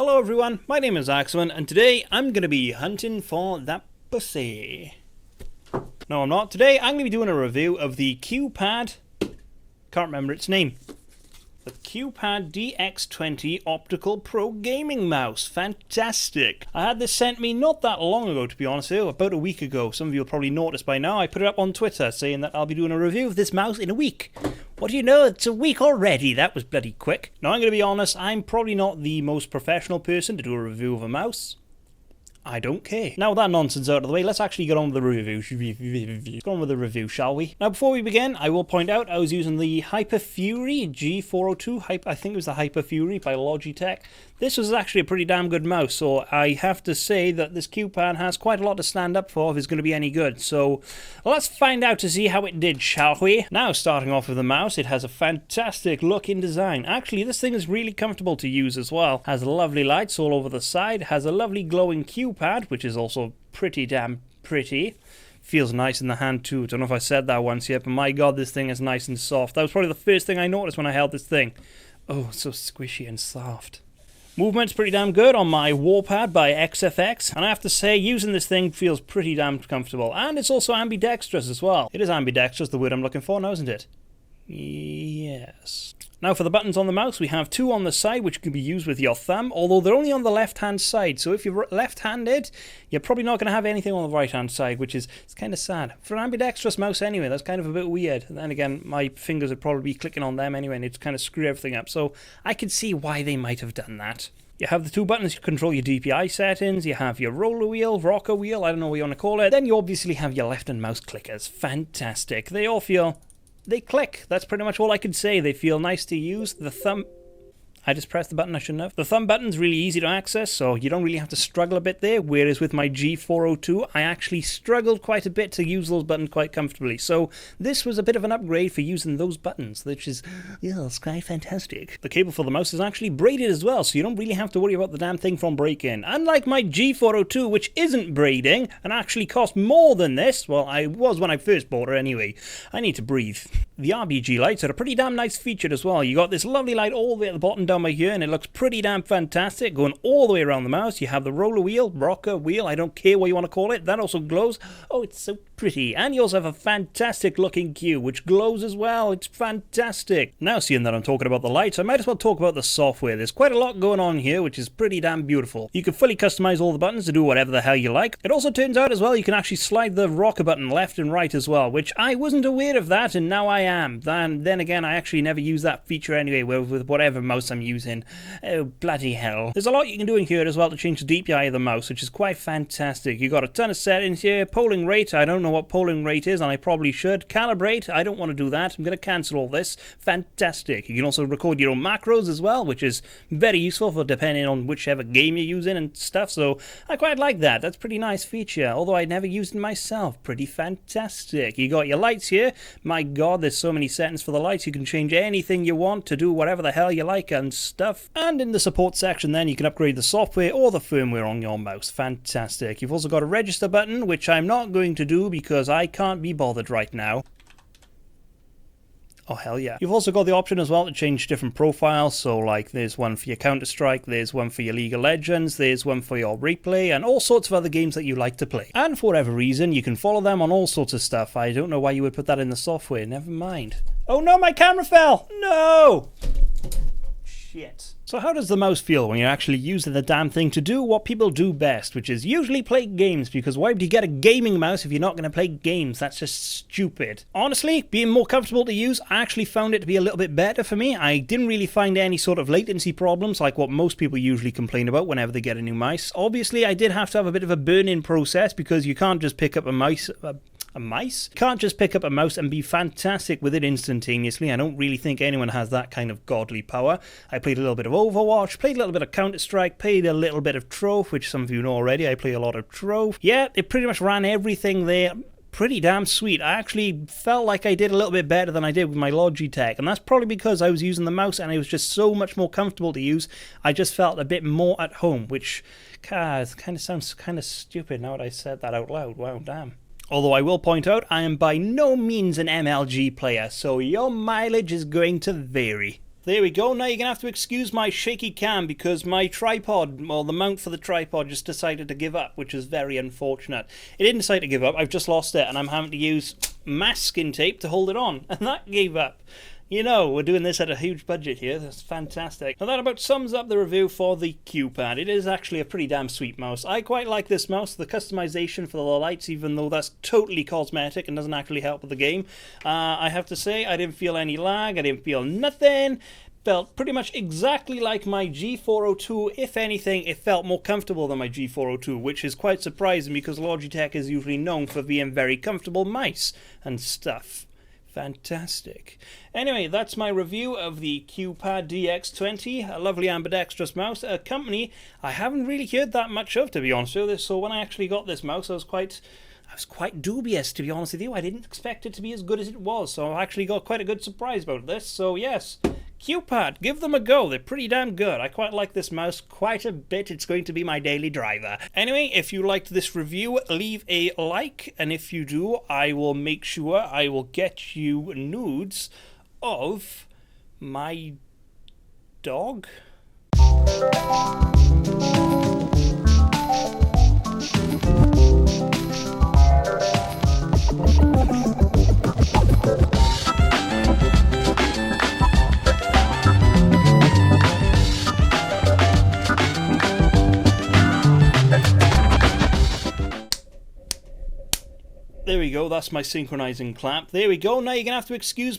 Hello everyone, my name is Axemun, and today I'm going to be hunting for that pussy. No, I'm not. Today I'm going to be doing a review of the QPAD, can't remember its name, the QPAD DX-20 Optical Pro Gaming Mouse. Fantastic. I had this sent me not that long ago, to be honest with you, about a week ago. Some of you will probably notice by now. I put it up on Twitter saying that I'll be doing a review of this mouse in a week. What do you know, it's a week already. That was bloody quick. Now I'm going to be honest, I'm probably not the most professional person to do a review of a mouse. I don't care. Now with that nonsense out of the way, let's actually get on with the review. Let's go on with the review, shall we? Now before we begin, I will point out I was using the Hyper Fury G402. I think it was the Hyper Fury by Logitech. This was actually a pretty damn good mouse, so I have to say that this QPAD has quite a lot to stand up for if it's going to be any good. So let's find out to see how it did, shall we? Now starting off with the mouse, it has a fantastic looking design. Actually, this thing is really comfortable to use as well. Has lovely lights all over the side, has a lovely glowing QPAD, which is also pretty damn pretty. Feels nice in the hand too. Don't know if I said that once yet, but my god, this thing is nice and soft. That was probably the first thing I noticed when I held this thing. Oh, it's so squishy and soft. Movement's pretty damn good on my Warpad by XFX, and I have to say, using this thing feels pretty damn comfortable. And it's also ambidextrous as well. It is ambidextrous, the word I'm looking for now, isn't it? Yes. Now for the buttons on the mouse, we have two on the side which can be used with your thumb, although they're only on the left-hand side. So if you're left-handed, you're probably not going to have anything on the right-hand side, which is it's kind of sad. For an ambidextrous mouse anyway, that's kind of a bit weird. And then again, my fingers would probably be clicking on them anyway, and it'd kind of screw everything up. So I could see why they might have done that. You have the two buttons to control your DPI settings, you have your roller wheel, rocker wheel, I don't know what you want to call it. Then you obviously have your left and mouse clickers. Fantastic. They all feel... they click. That's pretty much all I can say. They feel nice to use. The thumb... I just pressed the button I shouldn't have. The thumb button's really easy to access, so you don't really have to struggle a bit there, whereas with my G402, I actually struggled quite a bit to use those buttons quite comfortably. So this was a bit of an upgrade for using those buttons, which is, yeah, it's quite fantastic. The cable for the mouse is actually braided as well, so you don't really have to worry about the damn thing from breaking. Unlike my G402, which isn't braiding, and actually cost more than this, well, I was when I first bought it anyway. I need to breathe. The RGB lights are a pretty damn nice feature as well. You got this lovely light all the way at the bottom down by here, and it looks pretty damn fantastic going all the way around the mouse. You have the roller wheel, rocker wheel, I don't care what you want to call it, that also glows. Oh, it's so pretty. And you also have a fantastic looking cue which glows as well. It's fantastic. Now seeing that I'm talking about the lights, I might as well talk about the software. There's quite a lot going on here which is pretty damn beautiful. You can fully customize all the buttons to do whatever the hell you like. It also turns out as well you can actually slide the rocker button left and right as well, which I wasn't aware of that, and now I am. And then again, I actually never use that feature anyway with whatever mouse I'm using. Oh, bloody hell. There's a lot you can do in here as well to change the DPI of the mouse, which is quite fantastic. You got a ton of settings here. Polling rate, I don't know what polling rate is, and I probably should. Calibrate, I don't want to do that. I'm going to cancel all this. Fantastic. You can also record your own macros as well, which is very useful for depending on whichever game you're using and stuff, so I quite like that. That's a pretty nice feature, although I never used it myself. Pretty fantastic. You got your lights here. My god, there's so many settings for the lights. You can change anything you want to do whatever the hell you like and stuff. And in the support section then you can upgrade the software or the firmware on your mouse. Fantastic. You've also got a register button, which I'm not going to do because I can't be bothered right now. Oh, hell yeah. You've also got the option as well to change different profiles. So like there's one for your Counter-Strike, there's one for your League of Legends, there's one for your replay, and all sorts of other games that you like to play. And for whatever reason, you can follow them on all sorts of stuff. I don't know why you would put that in the software. Never mind. Oh no, my camera fell! No! Shit. So how does the mouse feel when you're actually using the damn thing to do what people do best, which is usually play games, because why would you get a gaming mouse if you're not going to play games? That's just stupid. Honestly, being more comfortable to use, I actually found it to be a little bit better for me. I didn't really find any sort of latency problems like what most people usually complain about whenever they get a new mouse. Obviously, I did have to have a bit of a burn-in process because you can't just pick up a mouse... You can't just pick up a mouse and be fantastic with it instantaneously. I don't really think anyone has that kind of godly power. I played a little bit of Overwatch, played a little bit of Counter-Strike, played a little bit of Trove, which some of you know already. I play a lot of Trove. Yeah, it pretty much ran everything there. Pretty damn sweet. I actually felt like I did a little bit better than I did with my Logitech, and that's probably because I was using the mouse and it was just so much more comfortable to use. I just felt a bit more at home, which kind of sounds kind of stupid now that I said that out loud. Wow, damn. Although I will point out, I am by no means an MLG player, so your mileage is going to vary. There we go. Now you're going to have to excuse my shaky cam because my tripod, well, the mount for the tripod just decided to give up, which is very unfortunate. It didn't decide to give up. I've just lost it, and I'm having to use masking tape to hold it on, and that gave up. You know, we're doing this at a huge budget here. That's fantastic. Now that about sums up the review for the QPAD. It is actually a pretty damn sweet mouse. I quite like this mouse. The customization for the lights, even though that's totally cosmetic and doesn't actually help with the game. I have to say, I didn't feel any lag. I didn't feel nothing. Felt pretty much exactly like my G402. If anything, it felt more comfortable than my G402, which is quite surprising because Logitech is usually known for being very comfortable mice and stuff. Fantastic. Anyway, that's my review of the QPAD DX-20, a lovely ambidextrous mouse, a company I haven't really heard that much of, to be honest with you. So when I actually got this mouse, I was quite dubious, to be honest with you. I didn't expect it to be as good as it was, so I actually got quite a good surprise about this. So yes, QPAD, give them a go. They're pretty damn good. I quite like this mouse quite a bit. It's going to be my daily driver. Anyway, if you liked this review, leave a like, and if you do, I will make sure I will get you nudes of my dog. There we go, that's my synchronizing clap. There we go, now you're going to have to excuse my